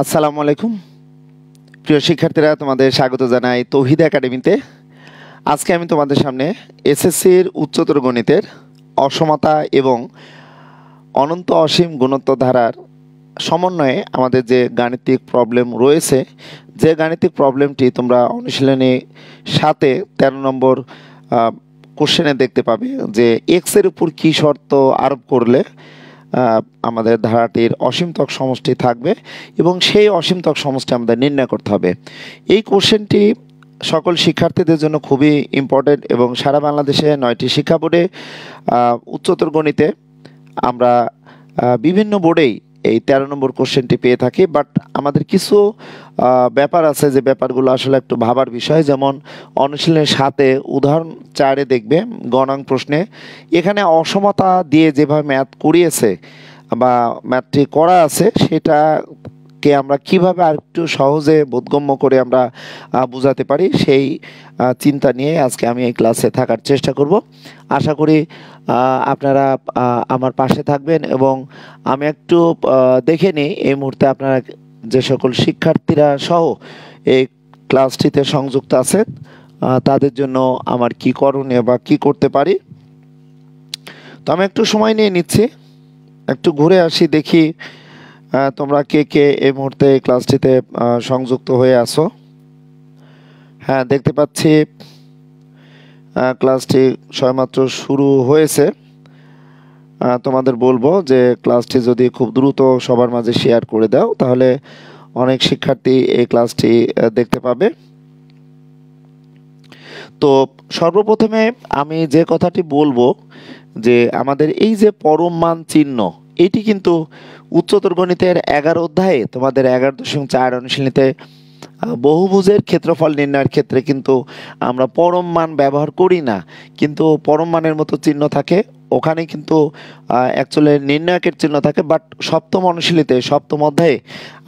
আসসালামু আলাইকুম প্রিয় শিক্ষার্থীরা, তোমাদের স্বাগত জানাই তৌহিদ একাডেমিতে। আজকে আমি তোমাদের সামনে এসএসসির উচ্চতর গণিতের অসমতা এবং অনন্ত অসীম গুণোত্ত ধারার সমন্বয়ে আমাদের যে গাণিতিক প্রবলেম রয়েছে, যে গাণিতিক প্রবলেমটি তোমরা অনুশীলনী 7-এ 13 নম্বর কোশ্চেনে দেখতে পাবে যে এক্সের উপর কী শর্ত আরোপ করলে আমাদের ধারাটির অসীমতক সমষ্টি থাকবে এবং সেই অসীমতক সমষ্টি আমাদের নির্ণয় করতে হবে। এই কোশ্চেনটি সকল শিক্ষার্থীদের জন্য খুবই ইম্পর্টেন্ট এবং সারা বাংলাদেশে 9টি শিক্ষা বোর্ডে উচ্চতর গণিতে আমরা বিভিন্ন বোর্ডেই এই 13 নম্বর কোশ্চেনটি পেয়ে থাকি। বাট আমাদের কিছু ব্যাপার আছে যে ব্যাপারগুলো আসলে একটু ভাবার বিষয়। যেমন অনুশীলনের 7-এ উদাহরণ 4-এ দেখবে গণাঙ্ক প্রশ্নে এখানে অসমতা দিয়ে যেভাবে ম্যাথ করিয়েছে বা ম্যাথটি করা আছে সেটাকে আমরা কিভাবে আর একটু সহজে বোধগম্য করে আমরা বোঝাতে পারি সেই চিন্তা নিয়ে আজকে আমি এই ক্লাসে থাকার চেষ্টা করব। আশা করি আপনারা আমার পাশে থাকবেন এবং আমি একটু দেখে নিই এই মুহূর্তে আপনারা যে সকল শিক্ষার্থীরা সহ এই ক্লাসটিতে সংযুক্ত আছেন তাদের জন্য আমার কি করণীয় বা কি করতে পারি। তো আমি একটু সময় নিয়ে নিচ্ছি, একটু ঘুরে আসি, দেখি তোমরা কে কে এই মুহূর্তে এই ক্লাসটিতে সংযুক্ত হয়ে আসো। হ্যাঁ, দেখতে পাচ্ছি ক্লাসটি সবেমাত্র শুরু হয়েছে। তোমাদের বলবো যে ক্লাসটি যদি খুব দ্রুত সবার মাঝে শেয়ার করে দাও তাহলে অনেক শিক্ষার্থী এই ক্লাসটি দেখতে পাবে। তো সর্বপ্রথমে আমি যে কথাটি বলবো যে আমাদের এই যে পরম মান চিহ্ন, এটি কিন্তু উচ্চতর গণিতের 11 অধ্যায়ে তোমাদের 11.4 অনুশীলনীতে বহুভুজের ক্ষেত্রফল নির্ণয়ের ক্ষেত্রে কিন্তু আমরা পরম মান ব্যবহার করি না, কিন্তু পরম মানের মতো চিহ্ন থাকে ওখানে, কিন্তু অ্যাকচুয়ালি নির্ণায়কের চিহ্ন থাকে। বাট সপ্তম অনুশীলনীতে সপ্তম অধ্যায়ে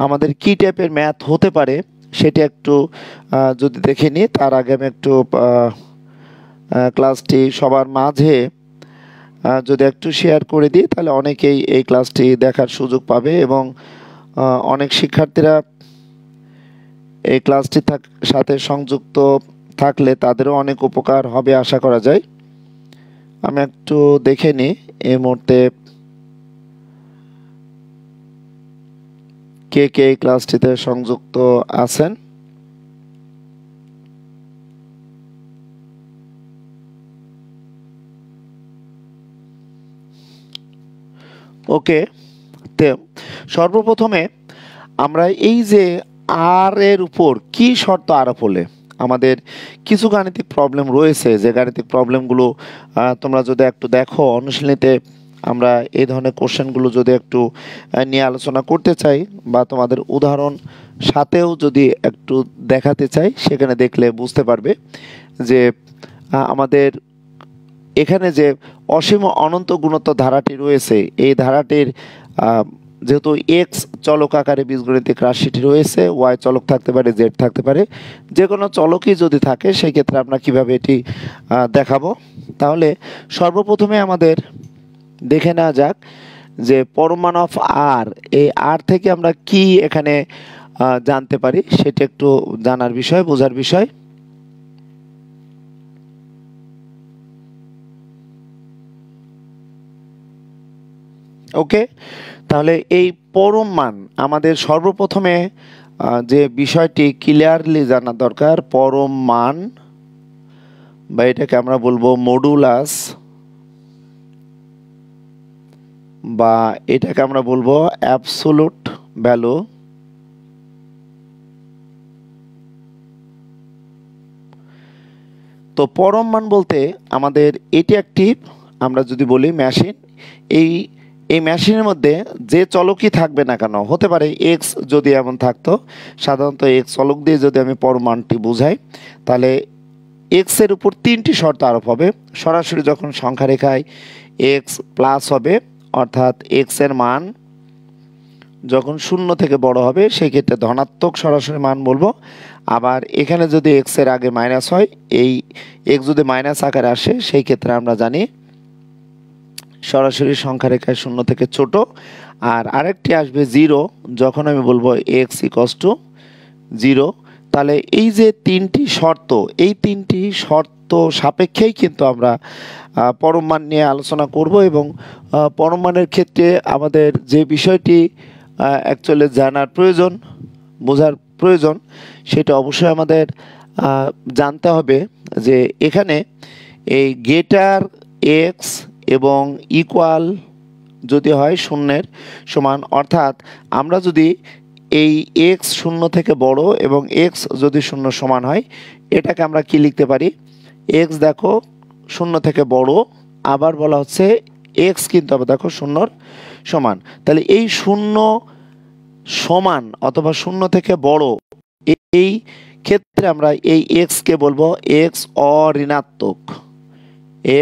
আমাদের কী টাইপের ম্যাথ হতে পারে সেটি একটু যদি দেখে নিই, তার আগে আমি একটু ক্লাসটি সবার মাঝে যদি একটু শেয়ার করে দিই তাহলে অনেকেই এই ক্লাসটি দেখার সুযোগ পাবে এবং অনেক শিক্ষার্থীরা এই ক্লাসটির সাথে সংযুক্ত থাকলে তাদেরও অনেক উপকার হবে আশা করা যায়। আমি একটু দেখে নিই এই মুহূর্তে কে কে এই ক্লাসটিতে সংযুক্ত আছেন। ওকে, তো সর্বপ্রথমে আমরা এই যে আর এর উপর কি শর্ত আরোপ হলে আমাদের কিছু গাণিতিক প্রবলেম রয়েছে, যে গাণিতিক প্রবলেমগুলো তোমরা যদি একটু দেখো অনুশীলনীতে আমরা এই ধরনের কোশ্চেনগুলো যদি একটু নিয়ে আলোচনা করতে চাই বা তোমাদের উদাহরণ সাথেও যদি একটু দেখাতে চাই, সেখানে দেখলে বুঝতে পারবে যে আমাদের এখানে যে অসীম অনন্ত গুণোত্ত ধারাটি রয়েছে, এই ধারাটির যেহেতু এক্স চলক আকারে বীজগণিতিক রাশিটি রয়েছে, ওয়াই চলক থাকতে পারে, জেড থাকতে পারে, যে কোনো চলকই যদি থাকে সেই ক্ষেত্রে আমরা কিভাবে এটি দেখাবো। তাহলে সর্বপ্রথমে আমাদের দেখে নেওয়া যাক যে পরম মান অফ আর, এই আর থেকে আমরা কি এখানে জানতে পারি সেটা একটু জানার বিষয়, বোঝার বিষয়। ওকে, তাহলে এই পরম মান আমাদের সর্বপ্রথমে যে বিষয়টি ক্লিয়ারলি জানা দরকার, পরম মান বা এটাকে আমরা বলবো মডুলাস বা এটাকে আমরা বলবো অ্যাবসোলুট ভ্যালু। তো পরম মান বলতে আমাদের এটি একটি, আমরা যদি বলি মেশিন, এই মেশিনের মধ্যে যে চলকই থাকবে না কেন, হতে পারে এক্স যদি এমন থাকতো, সাধারণত এক্স চলক দিয়ে যদি আমি পরম মানটি বুঝাই তাহলে এক্সের উপর 3টি শর্ত আরোপ হবে। সরাসরি যখন সংখ্যা রেখায় এক্স প্লাস হবে, অর্থাৎ এক্সের মান যখন 0 থেকে বড় হবে সেই ক্ষেত্রে ধনাত্মক সরাসরি মান বলবো। আবার এখানে যদি এক্সের আগে মাইনাস হয়, এই এক্স যদি মাইনাস আকারে আসে সেই ক্ষেত্রে আমরা জানি সরাসরি সংখ্যা রেখায় শূন্য থেকে ছোট, আর আরেকটি আসবে জিরো যখন আমি বলবো এক্স ইকস টু জিরো। তাহলে এই যে তিনটি শর্ত, এই তিনটি শর্ত সাপেক্ষেই কিন্তু আমরা পরম মান নিয়ে আলোচনা করব, এবং পরম মানের ক্ষেত্রে আমাদের যে বিষয়টি অ্যাকচুয়ালি জানার প্রয়োজন, বোঝার প্রয়োজন, সেটা অবশ্যই আমাদের জানতে হবে যে এখানে এই গেটার এক্স এবং ইকুয়াল যদি হয় শূন্যের সমান, অর্থাৎ আমরা যদি এই এক্স শূন্য থেকে বড় এবং এক্স যদি শূন্য সমান হয়, এটাকে আমরা কি লিখতে পারি, এক্স দেখো শূন্য থেকে বড়, আবার বলা হচ্ছে এক্স কিন্তু আবার দেখো শূন্যর সমান। তাহলে এই শূন্য সমান অথবা শূন্য থেকে বড়, এই ক্ষেত্রে আমরা এই এক্সকে বলবো এক্স অঋণাত্মক,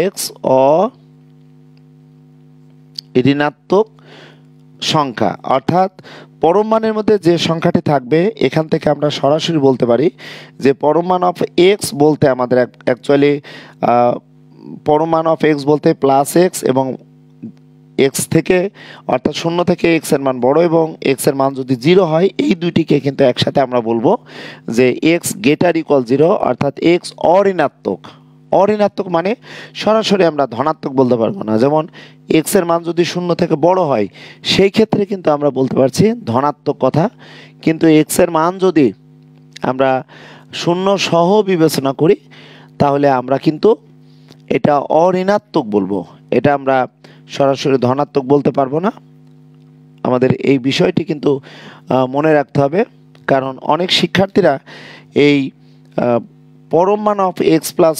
এক্স অঋণাত্মক সংখ্যা। অর্থাৎ পরম মানের মধ্যে যে সংখ্যাটি থাকবে, এখান থেকে আমরা সরাসরি বলতে পারি যে পরম মান অফ এক্স বলতে আমাদের অ্যাকচুয়ালি পরম মান অফ এক্স বলতে প্লাস এক্স এবং এক্স থেকে, অর্থাৎ শূন্য থেকে এক্স এর মান বড় এবং এক্স এর মান যদি জিরো হয়, এই দুইটিকে কিন্তু একসাথে আমরা বলবো যে এক্স গ্রেটার ইকুয়াল জিরো, অর্থাৎ এক্স অঋণাত্মক। অঋণাত্মক মানে সরাসরি আমরা ধনাত্মক বলতে পারবো না, যেমন এক্স এর মান যদি শূন্য থেকে বড় হয় সেই ক্ষেত্রে কিন্তু আমরা বলতে পারছি ধনাত্মক কথা, কিন্তু এক্স এর মান যদি আমরা শূন্য সহ বিবেচনা করি তাহলে আমরা কিন্তু এটা অঋণাত্মক বলবো, এটা আমরা সরাসরি ধনাত্মক বলতে পারবো না। আমাদের এই বিষয়টি কিন্তু মনে রাখতে হবে, কারণ অনেক শিক্ষার্থীরা এই পরম মান অফ এক্স প্লাস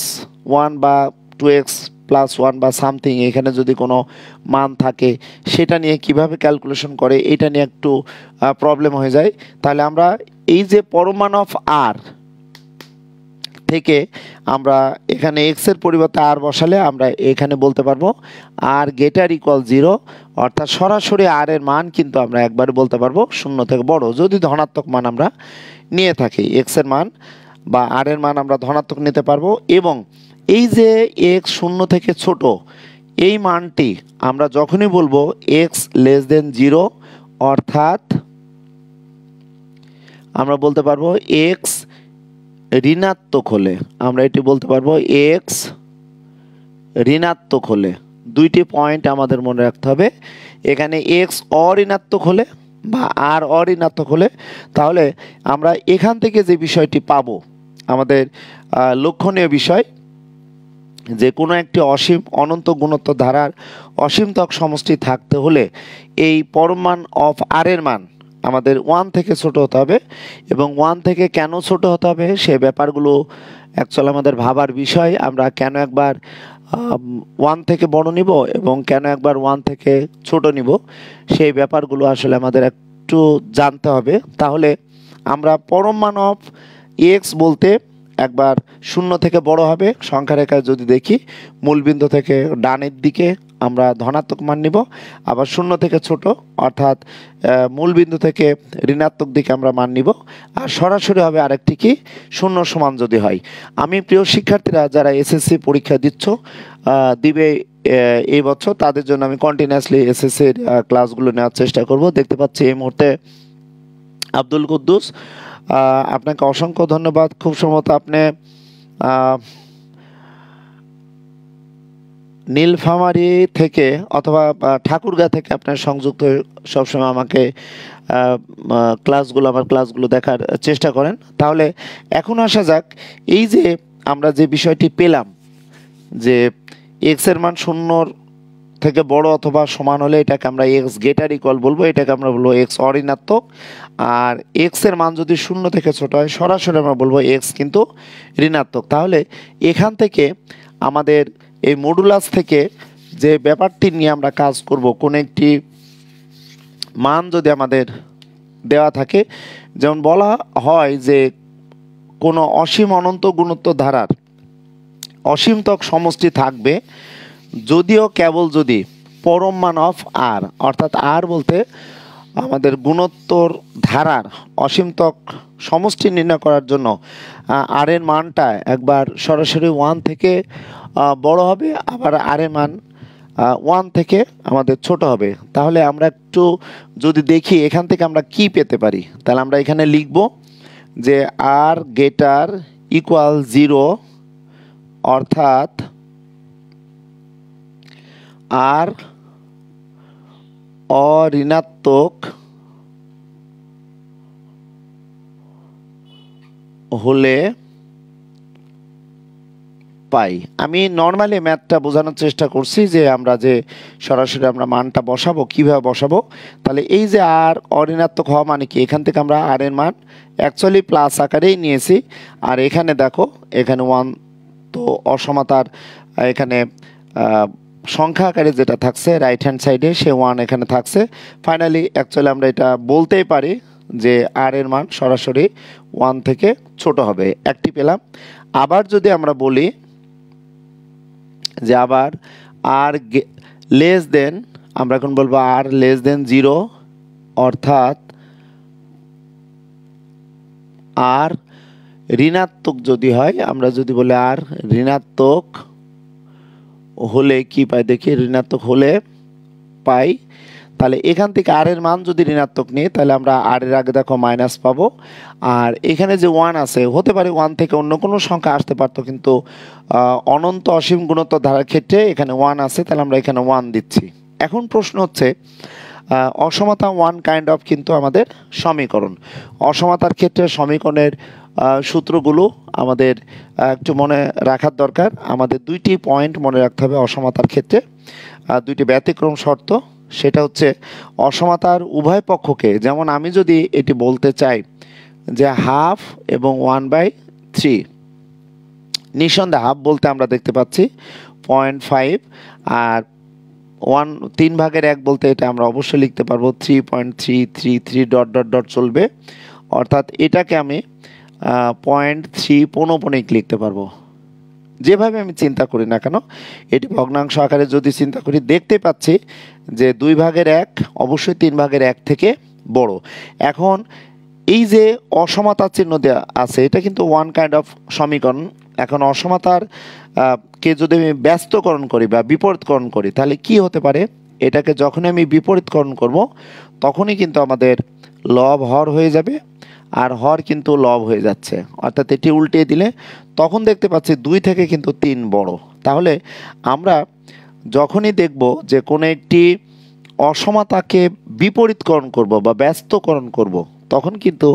ওয়ান বা টু এক্স প্লাস ওয়ান বা সামথিং, এখানে যদি কোনো মান থাকে সেটা নিয়ে কিভাবে ক্যালকুলেশন করে, এটা নিয়ে একটু প্রবলেম হয়ে যায়। তাহলে আমরা এই যে পরম মান অফ আর থেকে আমরা এখানে এক্স এর পরিবর্তে আর বসালে আমরা এখানে বলতে পারবো আর গ্রেটার ইকুয়াল জিরো, অর্থাৎ সরাসরি আর এর মান কিন্তু আমরা একবারে বলতে পারবো শূন্য থেকে বড়, যদি ধনাত্মক মান আমরা নিয়ে থাকি এক্স এর মান বা আর এর মান আমরা ধনাত্মক নিতে পারবো। এবং এই যে এক্স শূন্য থেকে ছোট, এই মানটি আমরা যখনই বলবো এক্স লেস দেন জিরো, অর্থাৎ আমরা বলতে পারবো এক্স ঋণাত্মক হলে, আমরা এটি বলতে পারবো এক্স ঋণাত্মক হলে। দুইটি পয়েন্ট আমাদের মনে রাখতে হবে, এখানে এক্স অঋণাত্মক হলে বা আর অঋণাত্মক হলে, তাহলে আমরা এখান থেকে যে বিষয়টি পাবো, আমাদের লক্ষণীয় বিষয় যে কোনো একটি অসীম অনন্ত গুণোত্তর ধারার অসীমতক সমষ্টি থাকতে হলে এই পরম মান অফ আর এর মান আমাদের ওয়ান থেকে ছোট হতে হবে। এবং ওয়ান থেকে কেন ছোট হতে হবে সে ব্যাপারগুলো অ্যাকচুয়ালি আমাদের ভাবার বিষয়, আমরা কেন একবার ওয়ান থেকে বড় নিব এবং কেন একবার ওয়ান থেকে ছোট নিব, সেই ব্যাপারগুলো আসলে আমাদের একটু জানতে হবে। তাহলে আমরা পরম মান অফ এক্স বলতে একবার শূন্য থেকে বড় হবে, সংখ্যা রেখায় যদি দেখি মূলবিন্দু থেকে ডানের দিকে আমরা ধনাত্মক মান নিব, আবার শূন্য থেকে ছোট অর্থাৎ মূলবিন্দু থেকে ঋণাত্মক দিকে আমরা মান নিব, আর সরাসরি হবে আরেকটি কি শূন্য সমান যদি হয়। আমি প্রিয় শিক্ষার্থীরা যারা এসএসসি পরীক্ষা দিবে এই বছর, তাদের জন্য আমি কন্টিনিউয়াসলি এসএসসির ক্লাসগুলো নেওয়ার চেষ্টা করব। দেখতে পাচ্ছি এই মুহূর্তে আব্দুল কুদ্দুস, আপনাকে অসংখ্য ধন্যবাদ। খুব সম্ভবত আপনি নীলফামারী থেকে অথবা ঠাকুরগাঁ থেকে আপনার সংযুক্ত সবসময় আমাকে আমার ক্লাসগুলো দেখার চেষ্টা করেন। তাহলে এখন আসা যাক, এই যে আমরা যে বিষয়টি পেলাম যে এক্স এর মান শূন্যর থেকে বড় অথবা সমান হলে এটাকে আমরা এক্স গ্রেটার ইকুয়াল বলবো, এটাকে আমরা বলবো এক্স অঋণাত্মক। আর এক্স এর মান যদি শূন্য থেকে ছোট হয় সরাসরি আমরা বলবো এক্স কিন্তু ঋণাত্মক। তাহলে এখান থেকে আমাদের এই মডুলাস থেকে যে ব্যাপারটি নিয়ে আমরা কাজ করব, কোন একটি মান যদি আমাদের দেওয়া থাকে, যেমন বলা হয় যে কোনো অসীম অনন্ত গুণোত্তর ধারার অসীমতক সমষ্টি থাকবে যদিও কেবল যদি পরম মান অফ আর, অর্থাৎ আর বলতে আমাদের গুণোত্তর ধারার অসীমতক সমষ্টি নির্ণয় করার জন্য আর এর মানটা একবার সরাসরি ওয়ান থেকে বড় হবে, আবার আর এর মান ওয়ান থেকে আমাদের ছোট হবে। তাহলে আমরা একটু যদি দেখি এখান থেকে আমরা কি পেতে পারি, তাহলে আমরা এখানে লিখব যে আর গ্রেটার ইকুয়াল 0, অর্থাৎ আর অঋণাত্মক হলে পাই। আমি নর্মালি ম্যাথটা বোঝানোর চেষ্টা করছি যে আমরা যে সরাসরি আমরা মানটা বসাবো, কিভাবে বসাবো। তাহলে এই যে আর অঋণাত্মক হওয়া মানে কি, এখান থেকে আমরা আর এর মান অ্যাকচুয়ালি প্লাস আকারেই নিয়েছি। আর এখানে দেখো এখানে 1, তো অসমতার এখানে সংখ্যা আকারে যেটা থাকছে রাইট হ্যান্ড সাইডে সে 1 এখানে থাকছে। ফাইনালি অ্যাকচুয়ালি আমরা এটা বলতেই পারি যে আর এর মান সরাসরি 1 থেকে ছোট হবে, একটি পেলাম। আবার যদি আমরা বলি যে আবার আর লেস দেন, আমরা এখন বলবো আর লেস দেন 0, অর্থাৎ আর ঋণাত্মক যদি হয়, আমরা যদি বলি আর ঋণাত্মক হলে কি পাই দেখি, ঋণাত্মক হলে পাই। তাহলে এখান থেকে আর এর মান যদি ঋণাত্মক নিই তাহলে আমরা আর এর আগে দেখো মাইনাস পাবো। আর এখানে যে 1 আছে, হতে পারে 1 থেকে অন্য কোনো সংখ্যা আসতে পারতো, কিন্তু অনন্ত অসীম গুণোত্তর ধারার ক্ষেত্রে এখানে 1 আছে, তাহলে আমরা এখানে 1 দিচ্ছি। এখন প্রশ্ন হচ্ছে অসমতা 1 কাইন্ড অফ কিন্তু আমাদের সমীকরণ। অসমতার ক্ষেত্রে সমীকরণের সূত্রগুলো আমাদের একটু মনে রাখার দরকার। আমাদের দুইটি পয়েন্ট মনে রাখতে হবে অসমতার ক্ষেত্রে, দুইটি ব্যতিক্রম শর্ত। সেটা হচ্ছে অসমতার উভয় পক্ষকে, যেমন আমি যদি এটি বলতে চাই যে হাফ এবং 1/3, নিঃসন্দেহে হাফ বলতে আমরা দেখতে পাচ্ছি 0.5, আর 3/1 বলতে এটা আমরা অবশ্যই লিখতে পারবো 3.333 ডট ডট ডট চলবে, অর্থাৎ এটাকে আমি 0.3 পৌনঃপুনিক লিখতে পারবো। যেভাবে আমি চিন্তা করি না কেন, এটি ভগ্নাংশ আকারে যদি চিন্তা করি, দেখতে পাচ্ছি যে 2/1 অবশ্যই 3/1 থেকে বড়। এখন এই যে অসমতার চিহ্ন দেওয়া আছে, এটা কিন্তু 1 কাইন্ড অফ সমীকরণ। এখন অসমতার কে যদি আমি ব্যস্তকরণ করি বা বিপরীতকরণ করি, তাহলে কি হতে পারে, এটাকে যখনই আমি বিপরীতকরণ করব তখনই কিন্তু আমাদের লব হর হয়ে যাবে, আর হর কিন্তু লব হয়ে যাচ্ছে, অর্থাৎ এটি উল্টিয়ে দিলে তখন দেখতে পাচ্ছি 2 থেকে কিন্তু 3 বড়। তাহলে আমরা যখনই দেখব যে কোনো একটি অসমতাকে বিপরীতকরণ করব বা ব্যস্তকরণ করব, তখন কিন্তু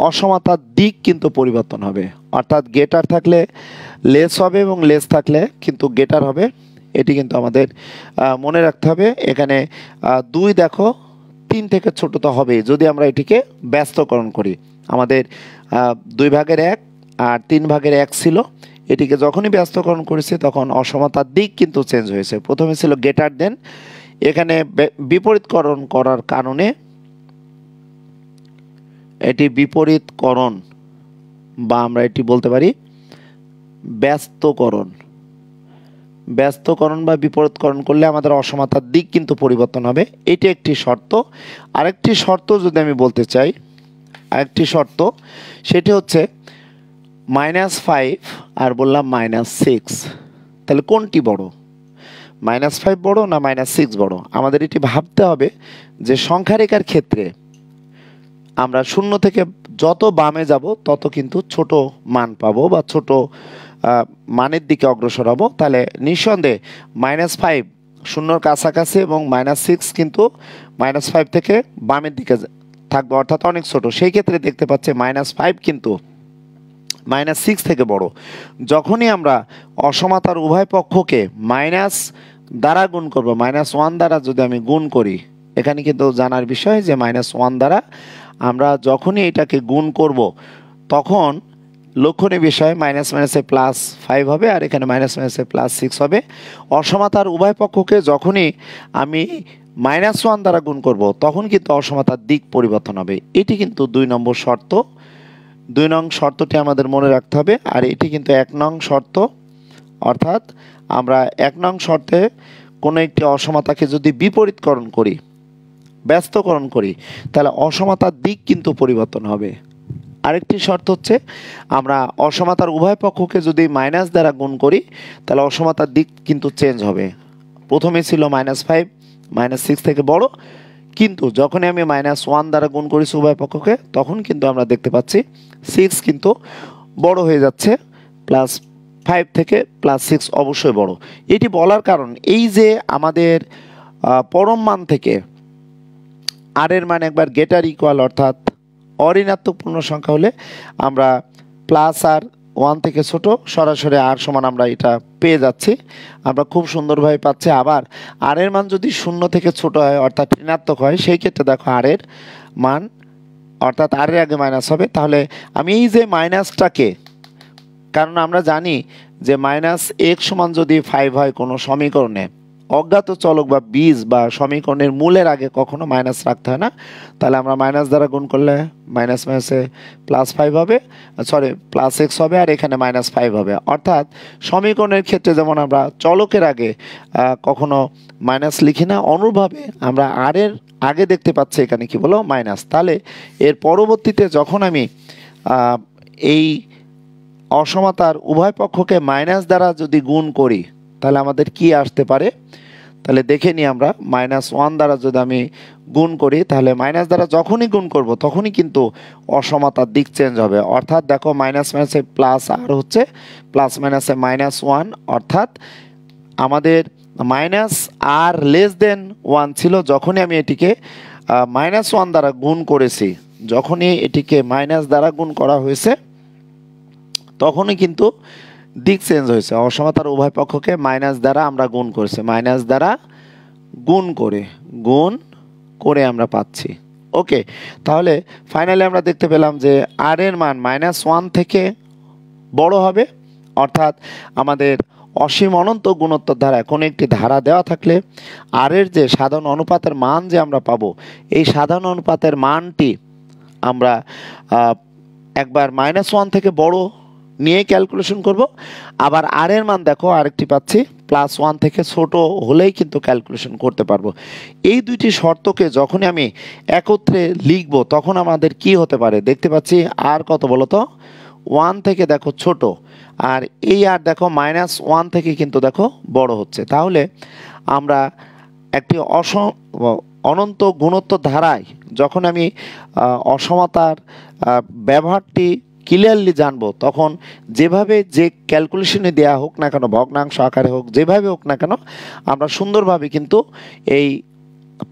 অসমতার দিক কিন্তু পরিবর্তন হবে, অর্থাৎ গেটার থাকলে লেস হবে এবং লেস থাকলে কিন্তু গেটার হবে। এটি কিন্তু আমাদের মনে রাখতে হবে। এখানে 2 দেখো 3 থেকে ছোট তো হবে যদি আমরা এটিকে ব্যস্তকরণ করি। আমাদের 2/1 আর 3/1 ছিল, এটিকে যখনই ব্যস্তকরণ করেছি তখন অসমতার দিক কিন্তু চেঞ্জ হয়েছে। প্রথমে ছিল গেটার দেন, এখানে বিপরীতকরণ করার কারণে এটি বিপরীতকরণ, বা আমরা এটি বলতে পারি ব্যস্তকরণ। ব্যস্তকরণ বা বিপরীতকরণ করলে আমাদের অসমতার দিক কিন্তু পরিবর্তন হবে, এটি একটি শর্ত। আরেকটি শর্ত যদি আমি বলতে চাই, আরেকটি শর্ত সেটি হচ্ছে -5 আর বললাম -6, তাহলে কোনটি বড়, -5 বড় না -6 বড়? আমাদের এটি ভাবতে হবে যে সংখ্যারেখার ক্ষেত্রে আমরা 0 থেকে যত বামে যাব তত কিন্তু ছোট মান পাবো বা ছোট মানের দিকে অগ্রসর হব। তাহলে নিঃসন্দেহে -5 শূন্যর কাছাকাছি এবং -6 কিন্তু -5 থেকে বামের দিকে থাকবে, অর্থাৎ অনেক ছোট। সেই ক্ষেত্রে দেখতে পাচ্ছি -5 কিন্তু -6 থেকে বড়। যখনই আমরা অসমতার উভয় পক্ষকে মাইনাস দ্বারা গুণ করব, -1 দ্বারা যদি আমি গুণ করি, এখানে কিন্তু জানার বিষয় যে -1 দ্বারা আমরা যখনই এটাকে গুণ করব তখন লক্ষণীয় বিষয় মাইনাস মাইনাসে +5 হবে, আর এখানে মাইনাস মাইনাসে +6 হবে। অসমতার উভয় পক্ষকে যখনই আমি -1 দ্বারা গুণ করব তখন কিন্তু অসমতার দিক পরিবর্তন হবে। এটি কিন্তু 2 নম্বর শর্ত। 2 নং শর্তটি আমাদের মনে রাখতে হবে। আর এটি কিন্তু 1 নং শর্ত, অর্থাৎ আমরা 1 নং শর্তে কোনো একটি অসমতাকে যদি বিপরীতকরণ করি, ব্যস্তকরণ করি, তাহলে অসমতার দিক কিন্তু পরিবর্তন হবে। আরেকটি শর্ত হচ্ছে আমরা অসমতার উভয় পক্ষকে যদি মাইনাস দ্বারা গুণ করি তাহলে অসমতার দিক কিন্তু চেঞ্জ হবে, প্রথমে ছিল -5, -6 থেকে বড়, কিন্তু যখনই আমি -1 দ্বারা গুণ করেছি উভয় পক্ষকে, তখন কিন্তু আমরা দেখতে পাচ্ছি 6 কিন্তু বড় হয়ে যাচ্ছে, +5 থেকে +6 অবশ্যই বড়। এটি বলার কারণ এই যে আমাদের পরম মান থেকে আর এর মান একবার গেটার ইকুয়াল অর্থাৎ অঋণাত্মক পূর্ণ সংখ্যা হলে আমরা +r 1 থেকে ছোট সরাসরি r সমান আমরা এটা পেয়ে যাচ্ছি, আমরা খুব সুন্দরভাবে পাচ্ছি। আবার r এর মান যদি 0 থেকে ছোট হয় অর্থাৎ ঋণাত্মক হয়, সেই ক্ষেত্রে দেখো r এর মান অর্থাৎ r এর আগে মাইনাস হবে। তাহলে আমি এই যে মাইনাসটাকে, কারণ আমরা জানি যে -x সমান যদি 5 হয় কোনো সমীকরণে, অজ্ঞাত চলক বা বীজ বা সমীকরণের মূলের আগে কখনো মাইনাস রাখতে হয় না, তাহলে আমরা মাইনাস দ্বারা গুণ করলে মাইনাসে +5 হবে, সরি +x হবে, আর এখানে -5 হবে। অর্থাৎ সমীকরণের ক্ষেত্রে যেমন আমরা চলকের আগে কখনো মাইনাস লিখি না, অনুরূপভাবে আমরা আর এর আগে দেখতে পাচ্ছি এখানে কি বলো মাইনাস। তাহলে এর পরবর্তীতে যখন আমি এই অসমতার উভয় পক্ষকে মাইনাস দ্বারা যদি গুণ করি, তাহলে আমাদের কি আসতে পারে, তাহলে দেখে নিই আমরা। -1 দ্বারা যদি আমি গুণ করি, তাহলে মাইনাস দ্বারা যখনই গুণ করব তখনই কিন্তু অসমতার দিক চেঞ্জ হবে। অর্থাৎ দেখো মাইনাস মাইনাসে প্লাস আর হচ্ছে, প্লাস মাইনাসে -1, অর্থাৎ আমাদের -r<1 ছিল, যখনই আমি এটিকে -1 দ্বারা গুণ করেছি, যখনই এটিকে মাইনাস দ্বারা গুণ করা হয়েছে তখনই কিন্তু দিক চেঞ্জ হয়েছে। অসমতার উভয় পক্ষকে মাইনাস দ্বারা আমরা গুণ করেছি, মাইনাস দ্বারা গুণ করে আমরা পাচ্ছি। ওকে, তাহলে ফাইনালি আমরা দেখতে পেলাম যে আর এর মান -1 থেকে বড় হবে, অর্থাৎ আমাদের অসীম অনন্ত গুণোত্তর ধারায় কোনো একটি ধারা দেওয়া থাকলে আর এর যে সাধারণ অনুপাতের মান যে আমরা পাবো, এই সাধারণ অনুপাতের মানটি আমরা একবার -1 থেকে বড় নিয়ে ক্যালকুলেশন করব। আবার আর এর মান দেখো আরেকটি পাচ্ছি +1 থেকে ছোট হলেই কিন্তু ক্যালকুলেশন করতে পারবো। এই দুইটি শর্তকে যখনই আমি একত্রে লিখব তখন আমাদের কি হতে পারে, দেখতে পাচ্ছি আর কত বলো তো 1 থেকে দেখো ছোট, আর এই আর দেখো -1 থেকে কিন্তু দেখো বড় হচ্ছে। তাহলে আমরা একটি অনন্ত গুণোত্তর ধারায় যখন আমি অসমতার ব্যবহারটি ক্লিয়ারলি জানবো, তখন যেভাবে যে ক্যালকুলেশনে দেয়া হোক না কেন, ভগ্নাংশ আকারে হোক, যেভাবে হোক না কেন, আমরা সুন্দরভাবে কিন্তু এই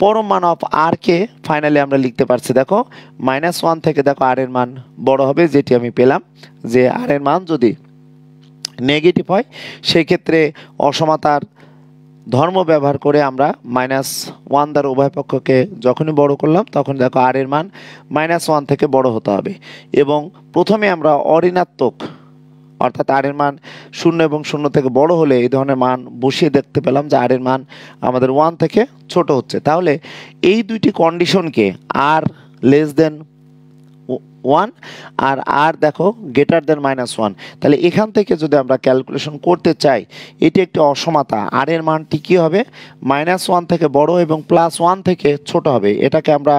পরম মান অফ আর কে ফাইনালি আমরা লিখতে পারছি। দেখো -1 থেকে দেখো আর এর মান বড় হবে, যেটি আমি পেলাম যে আর এর মান যদি নেগেটিভ হয় সেই ক্ষেত্রে অসমতার ধর্ম ব্যবহার করে আমরা -1 দ্বারা উভয় পক্ষকে যখনই বড় করলাম তখন দেখো আর এর মান -1 থেকে বড় হতে হবে। এবং প্রথমে আমরা অঋণাত্মক অর্থাৎ আর এর মান 0 এবং 0 থেকে বড় হলে এই ধরনের মান বসিয়ে দেখতে পেলাম যে আর এর মান আমাদের 1 থেকে ছোট হচ্ছে। তাহলে এই দুইটি কন্ডিশনকে আর <1 আর দেখো <-1, তাহলে এখান থেকে যদি আমরা ক্যালকুলেশন করতে চাই, এটি একটি অসমতা, আর এর মানটি কি হবে -1 থেকে বড় এবং +1 থেকে ছোট হবে। এটাকে আমরা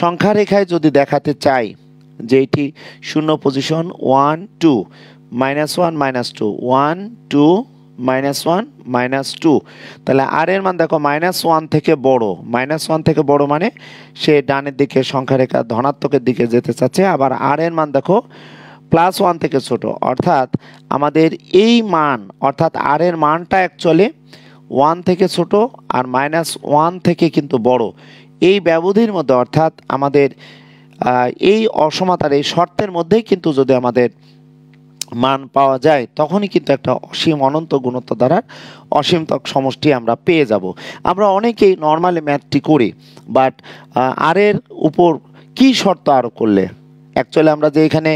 সংখ্যা রেখায় যদি দেখাতে চাই যে এটি 0 পজিশন 1 2 -1 -2 1 2 -1 -2, তাহলে আর এর মান দেখো -1 থেকে বড়, -1 থেকে বড় মানে সে ডানের দিকে সংখ্যা রেখা ধনাত্মকের দিকে যেতে চাচ্ছে। আবার আর এর মান দেখো +1 থেকে ছোট, অর্থাৎ আমাদের এই মান অর্থাৎ আর এর মানটা অ্যাকচুয়ালি 1 থেকে ছোট আর -1 থেকে কিন্তু বড়, এই ব্যবধির মধ্যে অর্থাৎ আমাদের এই অসমতার এই শর্তের মধ্যেই কিন্তু যদি আমাদের মান পাওয়া যায় তখনই কিন্তু একটা অসীম অনন্ত গুণোত্তর দ্বারা অসীমতক সমষ্টি আমরা পেয়ে যাব। আমরা অনেকেই নর্মালি ম্যাথটি করি, বাট আর এর উপর কি শর্ত আরোপ করলে অ্যাকচুয়ালি আমরা যে এখানে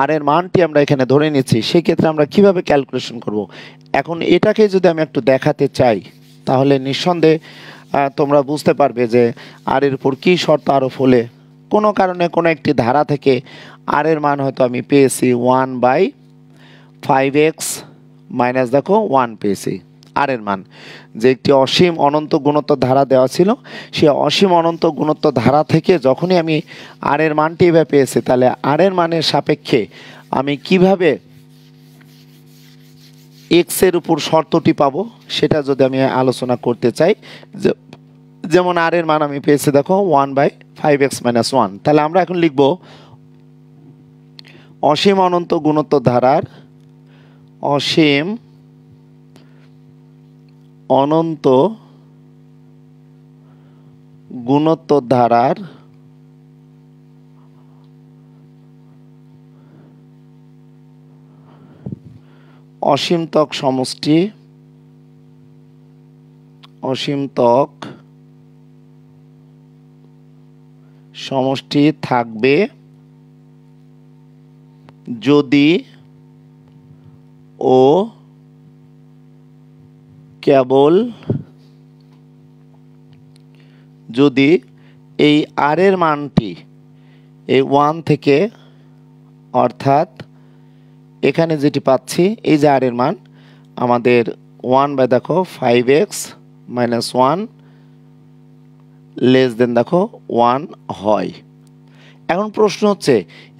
আর এর মানটি আমরা এখানে ধরে নিচ্ছি, সেই ক্ষেত্রে আমরা কিভাবে ক্যালকুলেশন করব। এখন এটাকে যদি আমি একটু দেখাতে চাই তাহলে নিঃসন্দেহে তোমরা বুঝতে পারবে যে আর এর উপর কি শর্ত আরোপ হলে কোনো কারণে কোনো একটি ধারা থেকে আর এর মান হয়তো আমি পেয়েছি 1/5x মাইনাস দেখো 1 পেয়েছি। আর এর মান যে একটি অসীম অনন্ত গুণোত্তর ধারা দেওয়া ছিল, সেই অসীম অনন্ত গুণোত্তর ধারা থেকে যখনই আমি আর এর মানটি এভাবে পেয়েছি, তাহলে আর এর মানের সাপেক্ষে আমি কিভাবে এক্স এর উপর শর্তটি পাবো সেটা যদি আমি আলোচনা করতে চাই, যেমন আর এর মান আমি পেয়েছি দেখো 1/5x-1। তাহলে আমরা এখন লিখব অসীম অনন্ত গুণোত্তর ধারার অসীম অনন্ত গুণোত্তর ধারার অসীমতক সমষ্টি থাকবে যদি ও কেবল যদি এই আর এর মানটি এই 1 থেকে, অর্থাৎ এখানে যেটি পাচ্ছি এই যে আর এর মান আমাদের 1/5x-1 লেস দেন দেখো 1 হয়। এখন প্রশ্ন হচ্ছে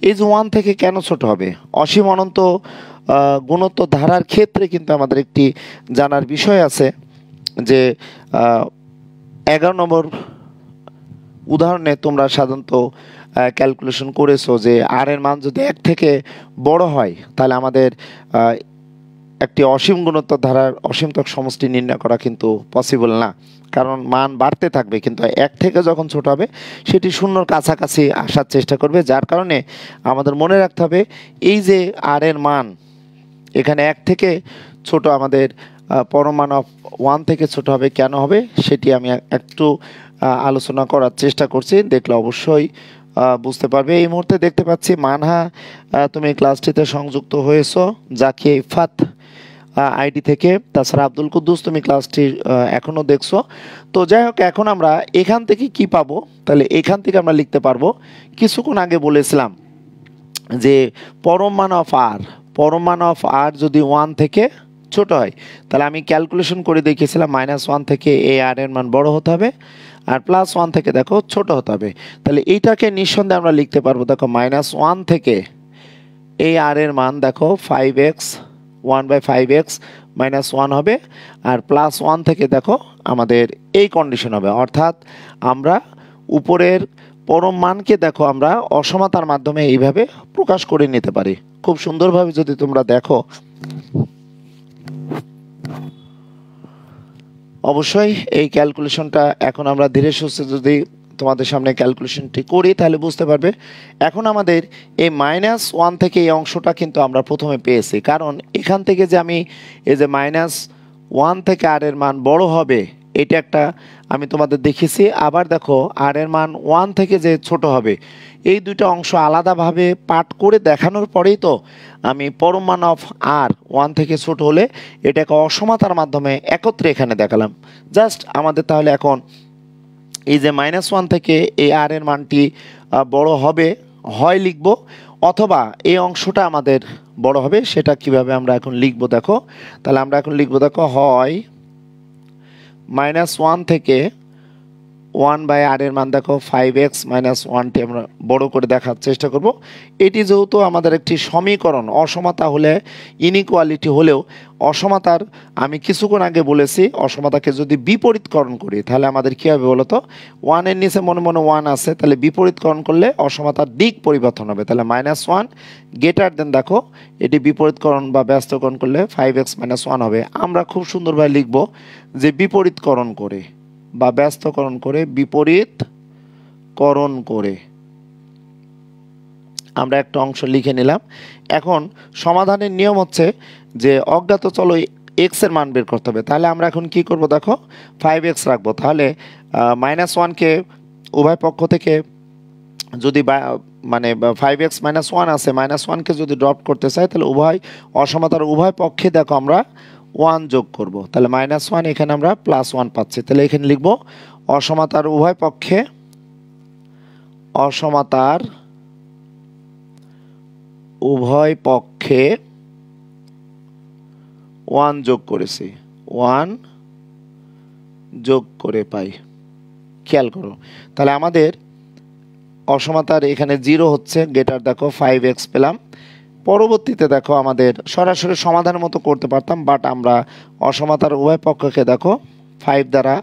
এই যে 1 থেকে কেন ছোট হবে? অসীম অনন্ত গুণোত্তর ধারার ক্ষেত্রে কিন্তু আমাদের একটি জানার বিষয় আছে যে 11 নম্বর উদাহরণে তোমরা সাধারণত ক্যালকুলেশন করেছো যে আর এর মান যদি 1 থেকে বড় হয় তাহলে আমাদের একটি অসীম গুণোত্তর ধারার অসীমতক সমষ্টি নির্ণয় করা কিন্তু পসিবল না, কারণ মান বাড়তে থাকবে, কিন্তু 1 থেকে যখন ছোট হবে সেটি শূন্যর কাছাকাছি আসার চেষ্টা করবে। যার কারণে আমাদের মনে রাখতে হবে এই যে আর এর মান এখানে 1 থেকে ছোট, আমাদের পরম মান অফ 1 থেকে ছোট হবে। কেন হবে সেটি আমি একটু আলোচনা করার চেষ্টা করছি, দেখলে অবশ্যই বুঝতে পারবে। এই মুহূর্তে দেখতে পাচ্ছি মানহা তুমি ক্লাসটিতে সংযুক্ত হয়েছো, জাকিয়া ইফাত আইডি থেকে, তাছাড়া আব্দুল কুদ্দুস তুমি ক্লাসটি এখনও দেখছো। তো যাই হোক, এখন আমরা এখান থেকে কি পাবো? তাহলে এখান থেকে আমরা লিখতে পারবো, কিছুক্ষণ আগে বলেছিলাম যে পরম মান অফ আর যদি 1 থেকে ছোট হয় তাহলে আমি ক্যালকুলেশন করে দেখিয়েছিলাম -1 থেকে এই আর এর মান বড় হতে হবে আর +1 থেকে দেখো ছোট হতে হবে। তাহলে এইটাকে নিঃসন্দেহে আমরা লিখতে পারবো দেখো -1 থেকে এই আর এর মান দেখো 1/5x হবে, আর +1 থেকে দেখো আমাদের এই কন্ডিশন হবে, অর্থাৎ আমরা উপরের পরম মানকে দেখো আমরা অসমতার মাধ্যমে এইভাবে প্রকাশ করে নিতে পারি। খুব সুন্দরভাবে যদি তোমরা দেখো, অবশ্যই এই ক্যালকুলেশনটা এখন আমরা ধীরে সুস্থে যদি তোমাদের সামনে ক্যালকুলেশনটি করি তাহলে বুঝতে পারবে। এখন আমাদের এই -1 থেকে এই অংশটা কিন্তু আমরা প্রথমে পেয়েছি, কারণ এখান থেকে যে আমি এই যে -1 থেকে আর এর মান বড় হবে এটা একটা আমি তোমাদের দেখিয়েছি। আবার দেখো আর এর মান 1 থেকে যে ছোট হবে, এই দুইটা অংশ আলাদাভাবে পাঠ করে দেখানোর পরেই তো আমি পরম মান অফ আর 1 থেকে ছোট হলে এটাকে অসমতার মাধ্যমে একত্রে এখানে দেখালাম। জাস্ট আমাদের তাহলে এখন এই যে -1 থেকে এই আর এর মানটি বড় হবে হয় লিখব, অথবা এই অংশটা আমাদের বড় হবে, সেটা কিভাবে আমরা এখন লিখব দেখো। তাহলে আমরা এখন লিখব দেখো, হয় -1 থেকে 1/r এর মান দেখো 5x-1টি আমরা বড় করে দেখার চেষ্টা করব। এটি যেহেতু আমাদের একটি সমীকরণ, অসমতা হলে ইনইকুয়ালিটি হলেও অসমতার আমি কিছুক্ষণ আগে বলেছি অসমতাকে যদি বিপরীতকরণ করি তাহলে আমাদের কী হবে বলো তো, 1 এর নিচে মনে মনে 1 আছে, তাহলে বিপরীতকরণ করলে অসমতার দিক পরিবর্তন হবে। তাহলে -1 গ্রেটার দেন দেখো এটি বিপরীতকরণ বা ব্যস্তকরণ করলে 5x-1 হবে। আমরা খুব সুন্দরভাবে লিখব যে বিপরীতকরণ করে বা ব্যস্তকরণ করে, বিপরীতকরণ করে আমরা একটা অংশ লিখে নিলাম। এখন সমাধানের নিয়ম হচ্ছে যে অজ্ঞাত চলো x এর মান বের করতে হবে। তাহলে আমরা এখন কি করব দেখো, 5x রাখবো। তাহলে -1কে উভয় পক্ষ থেকে যদি মানে 5x-1 আছে, -1কে যদি ড্রপ করতে চাই তাহলে উভয় অসমতার উভয় পক্ষে দেখো আমরা 1 যোগ করব। তাহলে -1 এখানে আমরা +1 পাচ্ছি। তাহলে এখানে লিখব অসমতার উভয় পক্ষে, অসমতার উভয় পক্ষে 1 যোগ করেছি, 1 যোগ করে পাই। খেয়াল করো, তাহলে আমাদের অসমতার এখানে 0 হচ্ছে, গ্রেটার দেখো 5x পেলাম, পরবর্তীতে দেখো আমাদের সরাসরি সমাধানের মতো করতে পারতাম, বাট আমরা অসমতার উভয় পক্ষকে দেখো 5 দ্বারা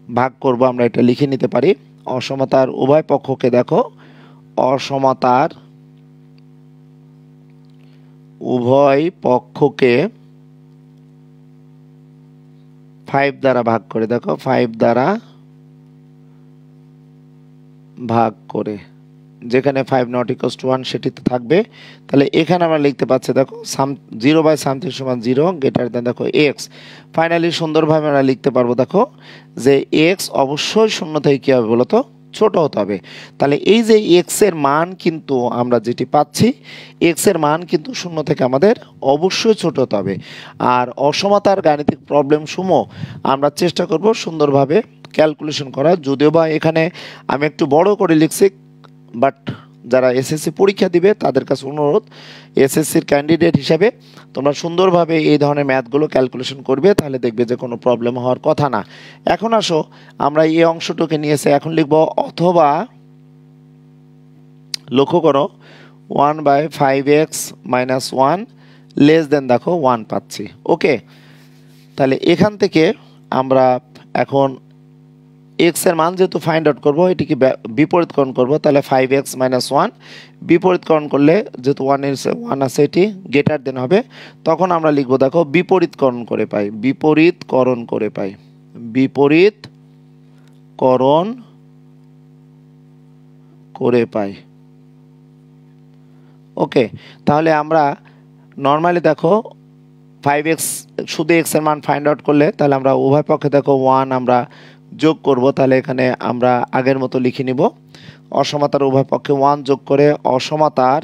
ভাগ করব। আমরা এটা লিখে নিতে পারি, অসমতার উভয় পক্ষকে দেখো, অসমতার উভয় পক্ষকে 5 দ্বারা ভাগ করে, দেখো 5 দ্বারা ভাগ করে, যেখানে 5 নট ইকুয়ালস টু 1 সেটিতে থাকবে। তাহলে এখানে আমরা লিখতে পাচ্ছি দেখো 0/something সমান 0 গ্রেটার দেন দেখো এক্স। ফাইনালি সুন্দরভাবে আমরা লিখতে পারবো দেখো যে এক্স অবশ্যই শূন্য থেকে কী হবে বলতো, ছোট হতে হবে। তাহলে এই যে এক্স এর মান কিন্তু আমরা যেটি পাচ্ছি, এক্স এর মান কিন্তু শূন্য থেকে আমাদের অবশ্যই ছোট হতে হবে। আর অসমতার গাণিতিক প্রবলেম সমূহ আমরা চেষ্টা করব সুন্দরভাবে ক্যালকুলেশন করা, যদিও বা এখানে আমি একটু বড় করে লিখছি, বাট যারা এসএসসি পরীক্ষা দিবে তাদের কাছে অনুরোধ, এসএসসির ক্যান্ডিডেট হিসেবে তোমরা সুন্দরভাবে এই ধরনের ম্যাথগুলো ক্যালকুলেশন করবে, তাহলে দেখবে যে কোনো প্রবলেম হওয়ার কথা না। এখন আসো আমরা এই অংশটুকে নিয়েছে, এখন লিখব অথবা, লক্ষ্য করো 1/5x - 1 লেস দেন দেখো 1 পাচ্ছি। ওকে, তাহলে এখান থেকে আমরা এখন এক্স এর মান যেহেতু ফাইন্ড আউট করবো, এটিকে বিপরীতকরণ করব। তাহলে 5x - 1 বিপরীতকরণ করলে যেহেতু 1 আছে এটি গ্রেটার দেন হবে, তখন আমরা লিখব দেখো বিপরীতকরণ করে পাই, বিপরীতকরণ করে পাই, বিপরীতকরণ করে পাই। ওকে, তাহলে আমরা নর্মালি দেখো 5x শুধু x এর মান ফাইন্ড আউট করলে, তাহলে আমরা উভয় পক্ষে দেখো 1 আমরা যোগ করব। তাহলে এখানে আমরা আগের মতো লিখে নিব, অসমতার উভয় পক্ষে 1 যোগ করে, অসমতার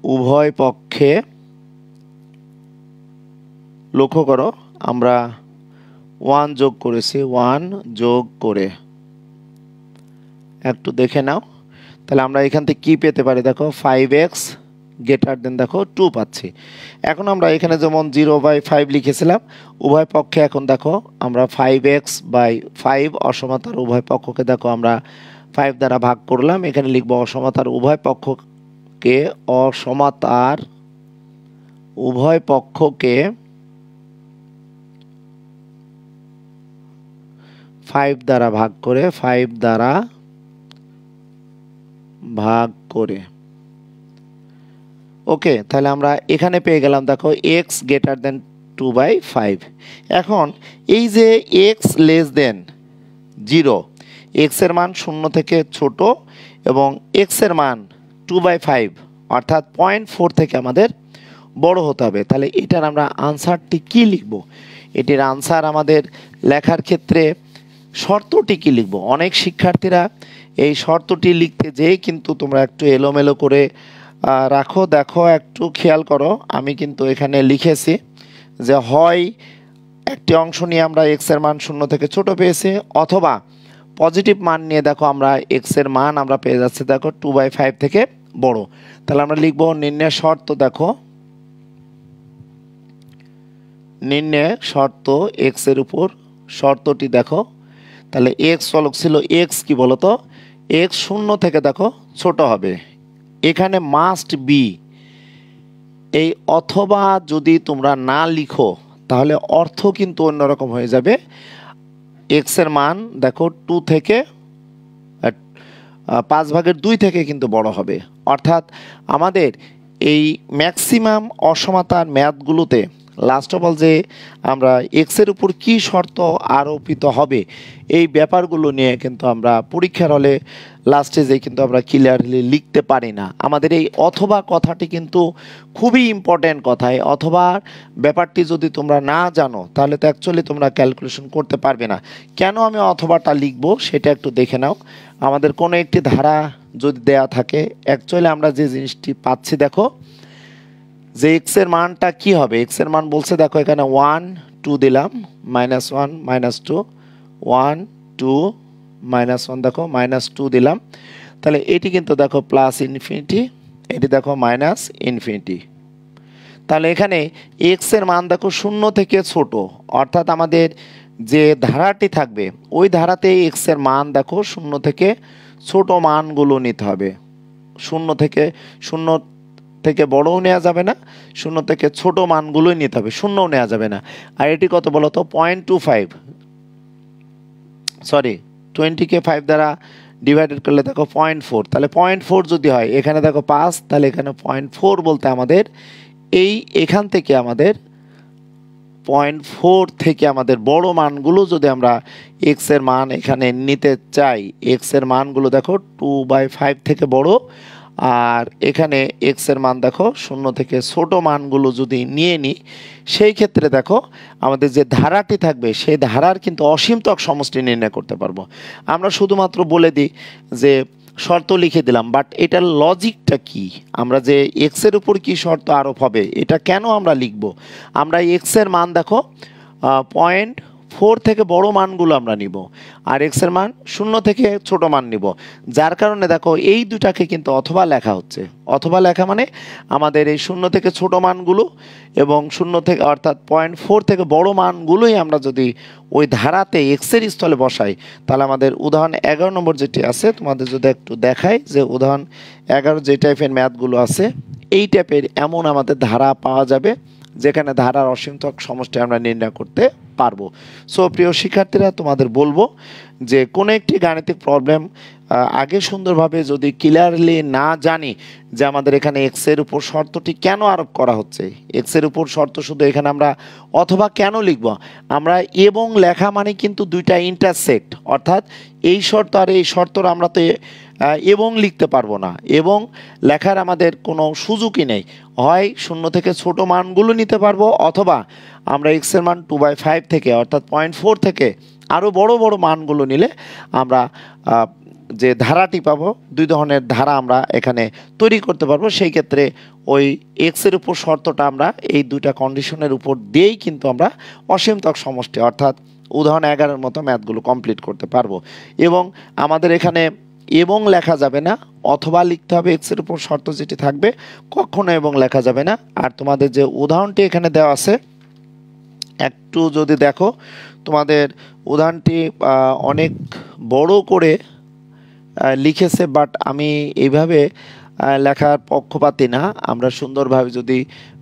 উভয় পক্ষে, লক্ষ্য করো আমরা 1 যোগ করেছি, 1 যোগ করে, একটু দেখে নাও। তাহলে আমরা এখান থেকে কি পেতে পারি দেখো 5x গ্রেটার দেন দেখো 2 পাচ্ছি। এখন আমরা এখানে যেমন 0/5 লিখেছিলাম, উভয় পক্ষে এখন দেখো আমরা 5x/5 অসমতার উভয় পক্ষকে দেখো আমরা 5 দ্বারা ভাগ করলাম। এখানে লিখব অসমতার উভয় পক্ষকে, অসমতার উভয় পক্ষকে 5 দ্বারা ভাগ করে, 5 দ্বারা ভাগ করে। ওকে, তাহলে আমরা এখানে পেয়ে গেলাম দেখো x গ্রেটার দেন 2/5। এখন এই যে x লেস দেন 0, x এর মান শূন্য থেকে ছোট এবং x এর মান 2/5 অর্থাৎ 0.4 থেকে আমাদের বড় হতে হবে। তাহলে এটার আমরা আনসারটি কি লিখব? এটির আনসার আমাদের লেখার ক্ষেত্রে শর্তটি কি লিখব? অনেক শিক্ষার্থীরা এই শর্তটি লিখতে যেয়ে কিন্তু তোমরা একটু এলোমেলো করে রাখো। দেখো একটু খেয়াল করো, আমি কিন্তু এখানে লিখেছি যে হয় একটি অংশ নিয়ে আমরা এক্স এর মান শূন্য থেকে ছোট পেয়েছি, অথবা পজিটিভ মান নিয়ে দেখো আমরা এক্স এর মান আমরা পেয়ে যাচ্ছি দেখো 2/5 থেকে বড়। তাহলে আমরা লিখব নির্ণয় শর্ত, দেখো নির্ণয় শর্ত এক্স এর উপর শর্তটি দেখো। তাহলে এক্স চলক ছিল, এক্স কি বলতো, এক্স শূন্য থেকে দেখো ছোট হবে। এখানে মাস্ট বি, এই অথবা যদি তোমরা না লিখো তাহলে অর্থ কিন্তু অন্যরকম হয়ে যাবে। এক্স এর মান দেখো 2 থেকে 5/2 থেকে কিন্তু বড় হবে। অর্থাৎ আমাদের এই ম্যাক্সিমাম অসমতার ম্যাথগুলোতে লাস্ট অফ অল যে আমরা এক্সের উপর কি শর্ত আরোপিত হবে এই ব্যাপারগুলো নিয়ে কিন্তু আমরা পরীক্ষার হলে লাস্টে যে কিন্তু আমরা ক্লিয়ারলি লিখতে পারি না। আমাদের এই অথবা কথাটি কিন্তু খুবই ইম্পর্টেন্ট কথা। অথবা ব্যাপারটি যদি তোমরা না জানো তাহলে তো অ্যাকচুয়ালি তোমরা ক্যালকুলেশন করতে পারবে না। কেন আমি অথবাটা লিখবো সেটা একটু দেখে নাও। আমাদের কোনো একটি ধারা যদি দেয়া থাকে, অ্যাকচুয়ালি আমরা যে জিনিসটি পাচ্ছি দেখো যে এক্স এর মানটা কি হবে। এক্স এর মান বলছে দেখো এখানে 1 2 দিলাম, -1 -2, 1 2 -1 দেখো -2 দিলাম। তাহলে এটি কিন্তু দেখো প্লাস ইনফিনিটি, এটি দেখো মাইনাস ইনফিনিটি। তাহলে এখানে এক্স এর মান দেখো শূন্য থেকে ছোট, অর্থাৎ আমাদের যে ধারাটি থাকবে ওই ধারাতে এক্স এর মান দেখো শূন্য থেকে ছোট মানগুলো নিতে হবে। শূন্য থেকে বড়ও নেওয়া যাবে না, শূন্য থেকে ছোট মানগুলোই নিতে হবে, শূন্যও নেওয়া যাবে না। আর এটি কত বলো তো 0.25, সরি 20কে 5 দ্বারা ডিভাইডেড করলে দেখো 0.4, তাহলে 0.4 যদি হয়, এখানে দেখো 5, তাহলে এখানে 0.4 বলতে আমাদের এখান থেকে আমাদের 0.4 থেকে আমাদের বড় মানগুলো যদি আমরা এক্স এর মান এখানে নিতে চাই, এক্স এর মানগুলো দেখো 2/5 থেকে বড়, আর এখানে এক্স এর মান দেখো শূন্য থেকে ছোট মানগুলো যদি নিয়ে নিই, সেই ক্ষেত্রে দেখো আমাদের যে ধারাটি থাকবে সেই ধারার কিন্তু অসীমতক সমষ্টি নির্ণয় করতে পারবো। আমরা শুধুমাত্র বলে দিই যে শর্ত লিখে দিলাম, বাট এটার লজিকটা কি, আমরা যে এক্স এর উপর কি শর্ত আরোপ হবে এটা কেন আমরা লিখব, আমরা এক্স এর মান দেখো 0.4 থেকে বড় মানগুলো আমরা নিব, আর এক্স এর মান শূন্য থেকে ছোট মান নিব, যার কারণে দেখো এই দুটাকে কিন্তু অথবা লেখা হচ্ছে। অথবা লেখা মানে আমাদের এই শূন্য থেকে ছোট মানগুলো এবং শূন্য থেকে অর্থাৎ 0.4 থেকে বড় মানগুলোই আমরা যদি ওই ধারাতে এক্স এর স্থলে বসাই, তাহলে আমাদের উদাহরণ 11 নম্বর যেটি আছে, তোমাদের যদি একটু দেখাই যে উদাহরণ 11 যে টাইপের ম্যাথগুলো আছে, এই টাইপের এমন আমাদের ধারা পাওয়া যাবে যেখানে ধারার অসীমতক সমষ্টি আমরা নির্ণয় করতে পারবো। সো প্রিয় শিক্ষার্থীরা, তোমাদের বলবো যে কোনো একটি গাণিতিক প্রবলেম আগে সুন্দরভাবে যদি ক্লিয়ারলি না জানি যে আমাদের এখানে এক্স এর উপর শর্তটি কেন আরোপ করা হচ্ছে, এক্স এর উপর শর্ত শুধু এখানে আমরা অথবা কেন লিখব, আমরা এবং লেখা মানে কিন্তু দুইটা ইন্টারসেক্ট, অর্থাৎ এই শর্ত আর এই শর্তর আমরা তো এবং লিখতে পারবো না, এবং লেখার আমাদের কোনো সুযোগই নেই। হয় শূন্য থেকে ছোট মানগুলো নিতে পারবো, অথবা আমরা এক্স এর মান 2/5 থেকে অর্থাৎ 0.4 থেকে আরও বড় বড় মানগুলো নিলে আমরা যে ধারাটি পাবো, দুই ধরনের ধারা আমরা এখানে তৈরি করতে পারবো। সেই ক্ষেত্রে ওই এক্স এর উপর শর্তটা আমরা এই দুইটা কন্ডিশনের উপর দিয়েই কিন্তু আমরা অসীমতক সমষ্টি অর্থাৎ উদাহরণ 11 মতো ম্যাথগুলো কমপ্লিট করতে পারবো। এবং আমাদের এখানে এবং লেখা যাবে না, অথবা লিখতে হবে এক্স এর উপর শর্ত যেটি থাকবে, কখনো এবং লেখা যাবে না। আর তোমাদের যে উদাহরণটি এখানে দেওয়া আছে একটু যদি দেখো, তোমাদের উদাহরণটি অনেক বড় করে লিখেছে, বাট আমি এইভাবে লেখার পক্ষপাতী না। আমরা সুন্দরভাবে যদি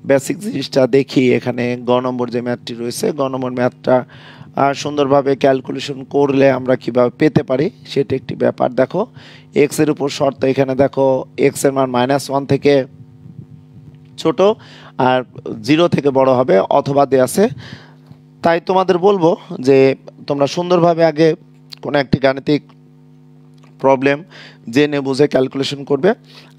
বেসিক জিনিসটা দেখি, এখানে গ নম্বর যে ম্যাথটি রয়েছে, গ নম্বর ম্যাথটা সুন্দরভাবে ক্যালকুলেশন করলে আমরা কিভাবে পেতে পারি সেটা একটি ব্যাপার। দেখো এক্স এর উপর শর্ত, এখানে দেখো এক্স এর মান -1 থেকে ছোট আর 0 থেকে বড় হবে, অথবা দেয়া আছে। তাই তোমাদের বলবো যে তোমরা সুন্দরভাবে আগে কোনো একটি গাণিতিক প্রবলেম জেনে বুঝে ক্যালকুলেশন করবে,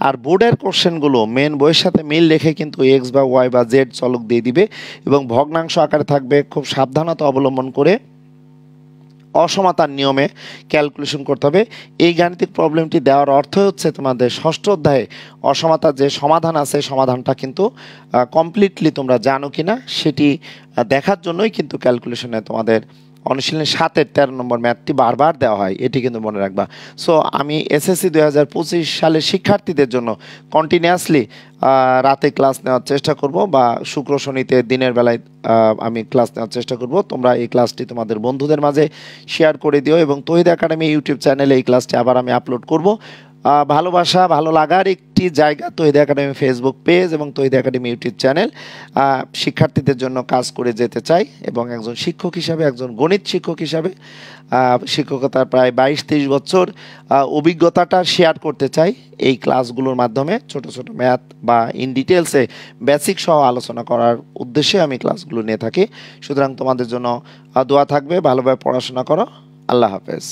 আর বোর্ডের কোশ্চেনগুলো মেন বইয়ের সাথে মিল রেখে কিন্তু এক্স বা ওয়াই বা জেড চলক দিয়ে দিবে এবং ভগ্নাংশ আকারে থাকবে। খুব সাবধানতা অবলম্বন করে অসমতার নিয়মে ক্যালকুলেশন করতে হবে। এই গাণিতিক প্রবলেমটি দেওয়ার অর্থ হচ্ছে তোমাদের ষষ্ঠ অধ্যায়ে অসমতার যে সমাধান আছে, সমাধানটা কিন্তু কমপ্লিটলি তোমরা জানো কিনা সেটি দেখার জন্যই কিন্তু ক্যালকুলেশনে তোমাদের অনুশীলনী 7-এর 13 নম্বর ম্যাথটি বারবার দেওয়া হয়, এটি কিন্তু মনে রাখবা। সো আমি এসএসসি 2025 সালের শিক্ষার্থীদের জন্য কন্টিনিউয়াসলি রাতে ক্লাস নেওয়ার চেষ্টা করব, বা শুক্র শনিতে দিনের বেলায় আমি ক্লাস নেওয়ার চেষ্টা করব। তোমরা এই ক্লাসটি তোমাদের বন্ধুদের মাঝে শেয়ার করে দিও, এবং তৌহিদ একাডেমি ইউটিউব চ্যানেলে এই ক্লাসটি আবার আমি আপলোড করব। ভালোবাসা ভালো লাগার একটি জায়গা তৌহিদ একাডেমি ফেসবুক পেজ এবং তৌহিদ একাডেমি ইউটিউব চ্যানেল। শিক্ষার্থীদের জন্য কাজ করে যেতে চাই, এবং একজন শিক্ষক হিসাবে, একজন গণিত শিক্ষক হিসাবে শিক্ষকতার প্রায় 22-23 বছর অভিজ্ঞতাটা শেয়ার করতে চাই এই ক্লাসগুলোর মাধ্যমে। ছোট ছোট ম্যাথ বা ইন ডিটেলসে বেসিক সহ আলোচনা করার উদ্দেশ্যে আমি ক্লাসগুলো নিয়ে থাকি। সুতরাং তোমাদের জন্য দোয়া থাকবে, ভালোভাবে পড়াশোনা করো। আল্লাহ হাফেজ।